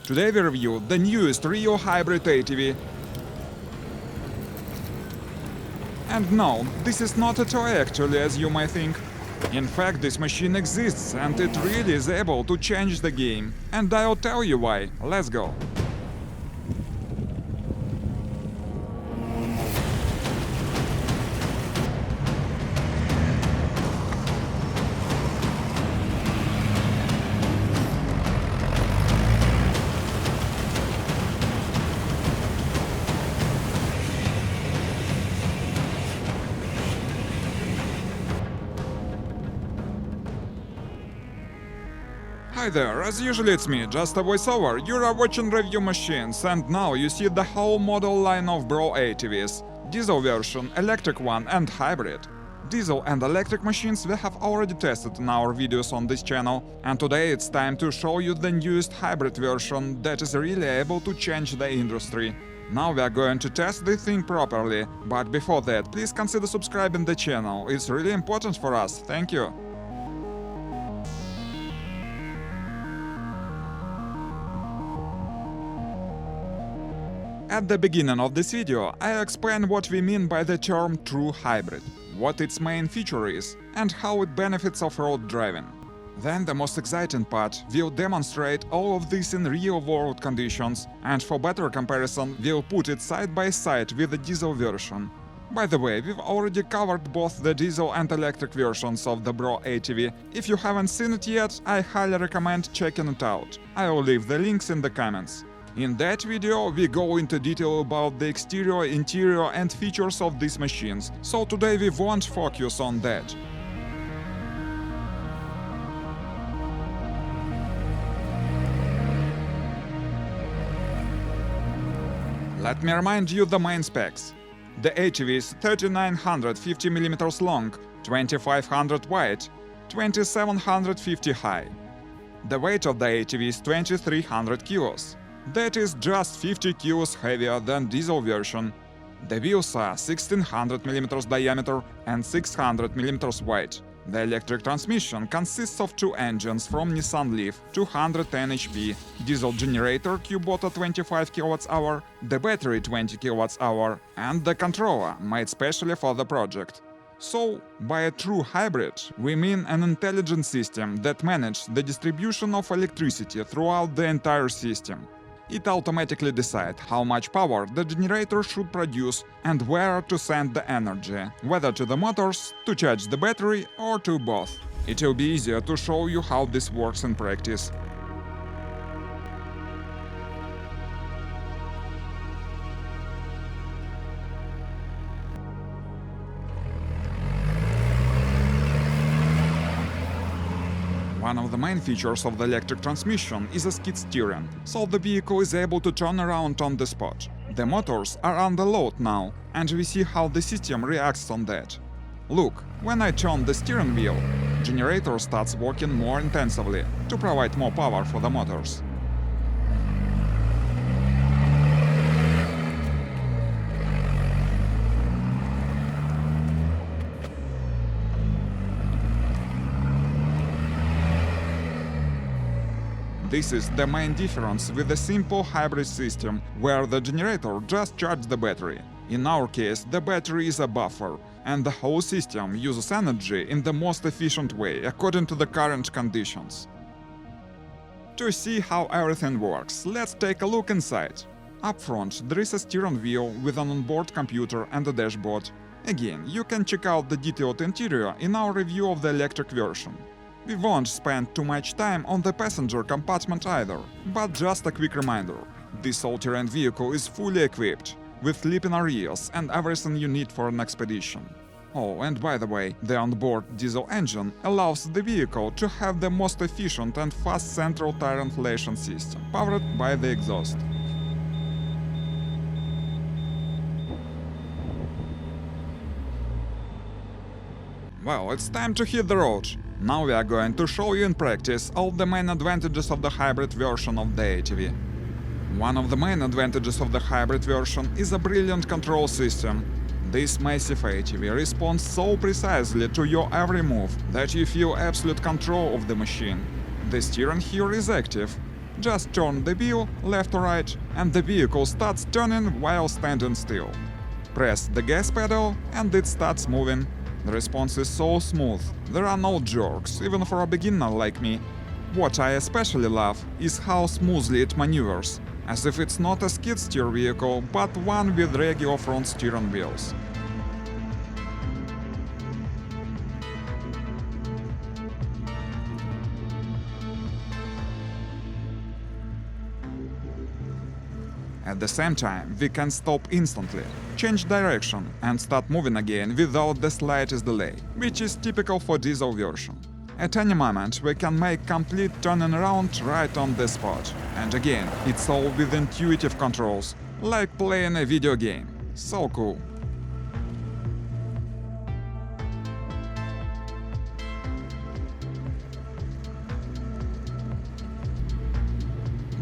Today we review the newest Rio hybrid ATV. And no, this is not a toy actually, as you might think. In fact, this machine exists and it really is able to change the game. And I'll tell you why. Let's go. Hi there, as usually it's me, just a voiceover. You are watching Review Machines, and now you see the whole model line of BRO ATVs. Diesel version, electric one and hybrid. Diesel and electric machines we have already tested in our videos on this channel, and today it's time to show you the newest hybrid version that is really able to change the industry. Now we are going to test the thing properly, but before that, please consider subscribing the channel, it's really important for us, thank you. At the beginning of this video, I explain what we mean by the term true hybrid, what its main feature is, and how it benefits off-road driving. Then the most exciting part, we'll demonstrate all of this in real-world conditions, and for better comparison, we'll put it side by side with the diesel version. By the way, we've already covered both the diesel and electric versions of the BRO ATV. If you haven't seen it yet, I highly recommend checking it out. I'll leave the links in the comments. In that video, we go into detail about the exterior, interior and features of these machines, so today we won't focus on that. Let me remind you the main specs. The ATV is 3950 mm long, 2500 wide, 2750 high. The weight of the ATV is 2300 kilos. That is just 50 kilos heavier than diesel version. The wheels are 1600 mm diameter and 600 mm wide. The electric transmission consists of two engines from Nissan Leaf, 210 HP, diesel generator Kubota 25 kWh, the battery 20 kWh, and the controller made specially for the project. So, by a true hybrid, we mean an intelligent system that manages the distribution of electricity throughout the entire system. It automatically decides how much power the generator should produce and where to send the energy, whether to the motors, to charge the battery, or to both. It will be easier to show you how this works in practice. One of the main features of the electric transmission is a skid steering, so the vehicle is able to turn around on the spot. The motors are under load now, and we see how the system reacts on that. Look, when I turn the steering wheel, generator starts working more intensively to provide more power for the motors. This is the main difference with the simple hybrid system, where the generator just charges the battery. In our case, the battery is a buffer, and the whole system uses energy in the most efficient way according to the current conditions. To see how everything works, let's take a look inside. Up front, there is a steering wheel with an onboard computer and a dashboard. Again, you can check out the detailed interior in our review of the electric version. We won't spend too much time on the passenger compartment either, but just a quick reminder. This all-terrain vehicle is fully equipped, with sleeping areas and everything you need for an expedition. Oh, and by the way, the onboard diesel engine allows the vehicle to have the most efficient and fast central tire inflation system, powered by the exhaust. Well, it's time to hit the road. Now we are going to show you in practice all the main advantages of the hybrid version of the ATV. One of the main advantages of the hybrid version is a brilliant control system. This massive ATV responds so precisely to your every move that you feel absolute control of the machine. The steering here is active. Just turn the wheel left or right, and the vehicle starts turning while standing still. Press the gas pedal, and it starts moving. The response is so smooth, there are no jerks, even for a beginner like me. What I especially love is how smoothly it maneuvers, as if it's not a skid steer vehicle, but one with regular front steering wheels. At the same time, we can stop instantly, change direction, and start moving again without the slightest delay, which is typical for diesel version. At any moment, we can make complete turning around right on the spot. And again, it's all with intuitive controls, like playing a video game. So cool.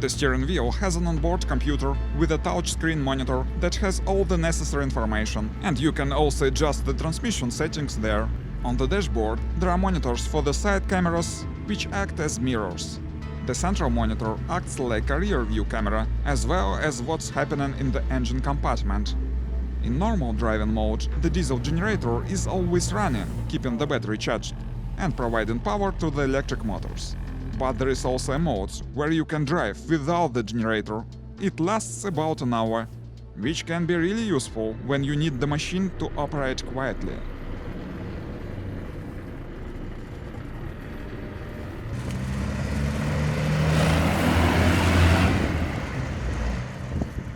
The steering wheel has an onboard computer with a touchscreen monitor that has all the necessary information, and you can also adjust the transmission settings there. On the dashboard, there are monitors for the side cameras, which act as mirrors. The central monitor acts like a rear-view camera, as well as what's happening in the engine compartment. In normal driving mode, the diesel generator is always running, keeping the battery charged, and providing power to the electric motors. But there is also a mode where you can drive without the generator. It lasts about an hour, which can be really useful when you need the machine to operate quietly.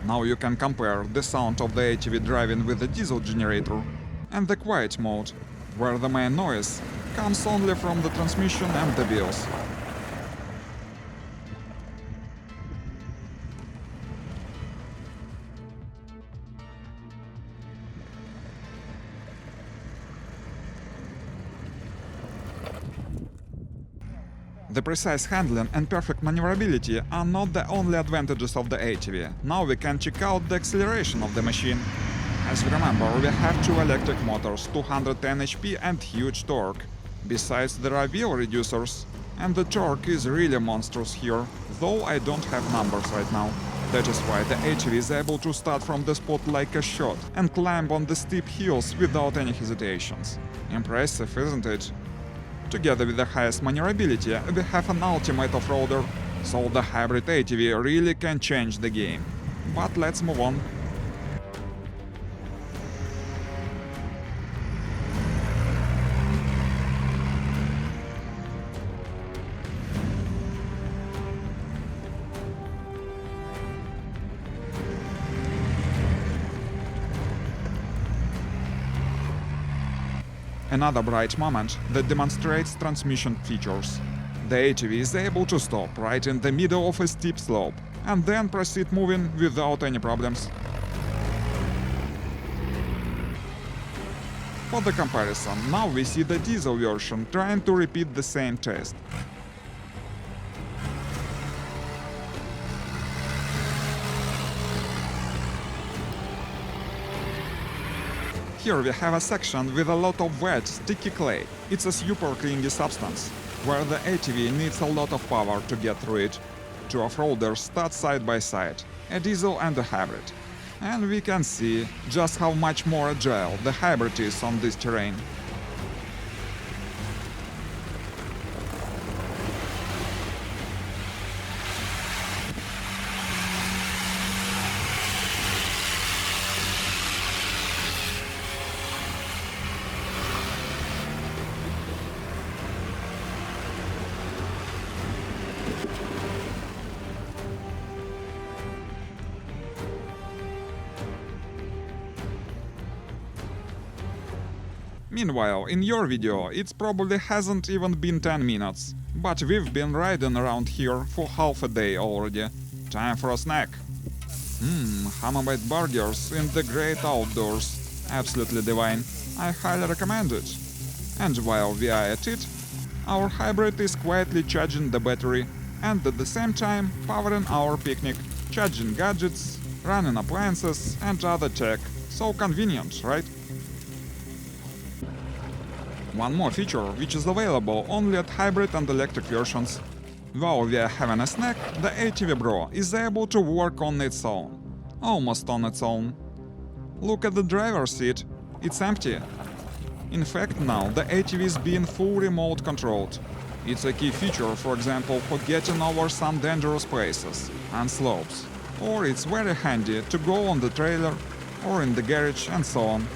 Now you can compare the sound of the ATV driving with the diesel generator and the quiet mode, where the main noise comes only from the transmission and the wheels. The precise handling and perfect maneuverability are not the only advantages of the ATV. Now we can check out the acceleration of the machine. As you remember, we have two electric motors, 210 HP and huge torque. Besides, there are wheel reducers, and the torque is really monstrous here, though I don't have numbers right now. That is why the ATV is able to start from the spot like a shot and climb on the steep hills without any hesitations. Impressive, isn't it? Together with the highest maneuverability, we have an ultimate off-roader, so the hybrid ATV really can change the game. But let's move on. Another bright moment that demonstrates transmission features. The ATV is able to stop right in the middle of a steep slope and then proceed moving without any problems. For the comparison, now we see the diesel version trying to repeat the same test. Here we have a section with a lot of wet, sticky clay. It's a super clingy substance, where the ATV needs a lot of power to get through it. Two off-roaders start side by side, a diesel and a hybrid. And we can see just how much more agile the hybrid is on this terrain. Meanwhile, in your video, it probably hasn't even been 10 minutes, but we've been riding around here for half a day already. Time for a snack. Homemade burgers in the great outdoors. Absolutely divine. I highly recommend it. And while we are at it, our hybrid is quietly charging the battery and at the same time powering our picnic, charging gadgets, running appliances and other tech. So convenient, right? One more feature, which is available only at hybrid and electric versions. While we are having a snack, the ATV BRO is able to work on its own. Almost on its own. Look at the driver's seat, it's empty. In fact, now the ATV is being full remote controlled. It's a key feature, for example, for getting over some dangerous places and slopes. Or it's very handy to go on the trailer or in the garage and so on.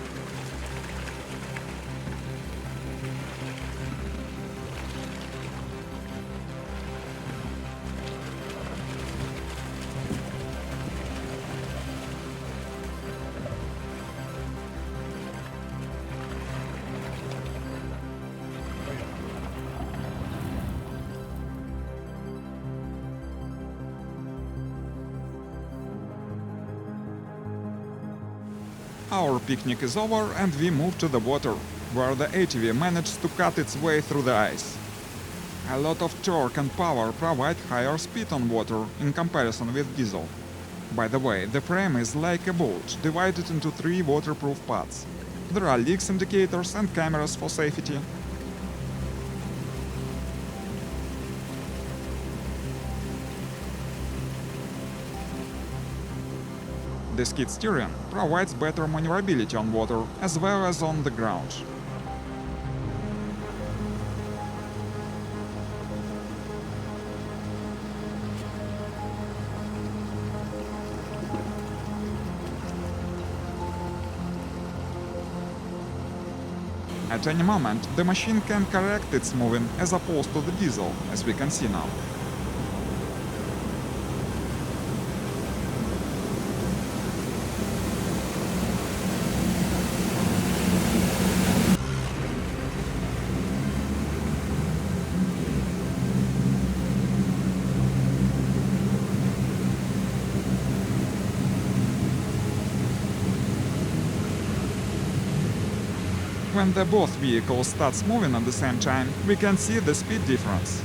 Our picnic is over and we move to the water, where the ATV managed to cut its way through the ice. A lot of torque and power provide higher speed on water in comparison with diesel. By the way, the frame is like a boat, divided into 3 waterproof parts. There are leaks indicators and cameras for safety. The skid steering provides better maneuverability on water as well as on the ground. At any moment, the machine can correct its moving as opposed to the diesel, as we can see now. When the both vehicles starts moving at the same time, we can see the speed difference.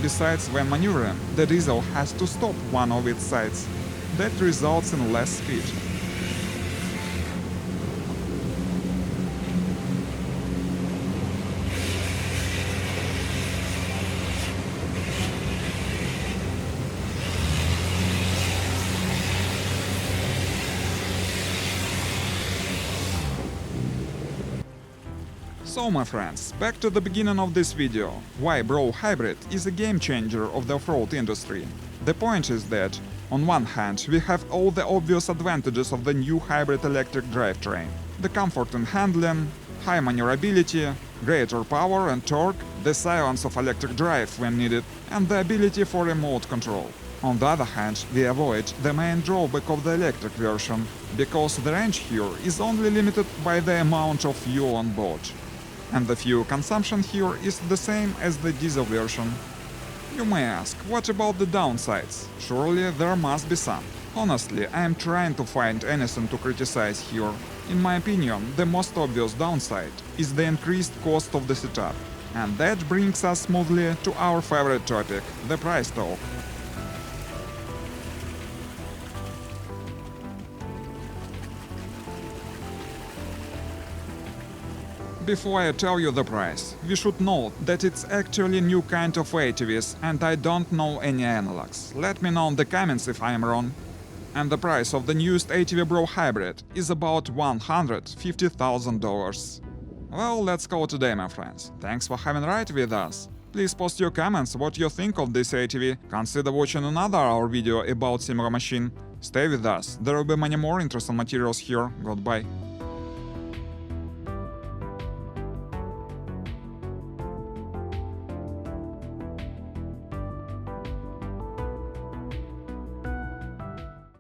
Besides, when maneuvering, the diesel has to stop one of its sides. That results in less speed. So my friends, back to the beginning of this video. Why BRO Hybrid is a game changer of the off-road industry. The point is that, on one hand, we have all the obvious advantages of the new hybrid electric drivetrain. The comfort in handling, high maneuverability, greater power and torque, the silence of electric drive when needed, and the ability for remote control. On the other hand, we avoid the main drawback of the electric version, because the range here is only limited by the amount of fuel on board. And the fuel consumption here is the same as the diesel version. You may ask, what about the downsides? Surely there must be some. Honestly, I am trying to find anything to criticize here. In my opinion, the most obvious downside is the increased cost of the setup. And that brings us smoothly to our favorite topic, the price talk. Before I tell you the price, we should note that it's actually a new kind of ATVs and I don't know any analogs. Let me know in the comments if I am wrong. And the price of the newest ATV BRO Hybrid is about $150,000. Well, let's call today, my friends. Thanks for having a ride with us. Please post your comments what you think of this ATV. Consider watching another our video about similar machine. Stay with us, there will be many more interesting materials here. Goodbye.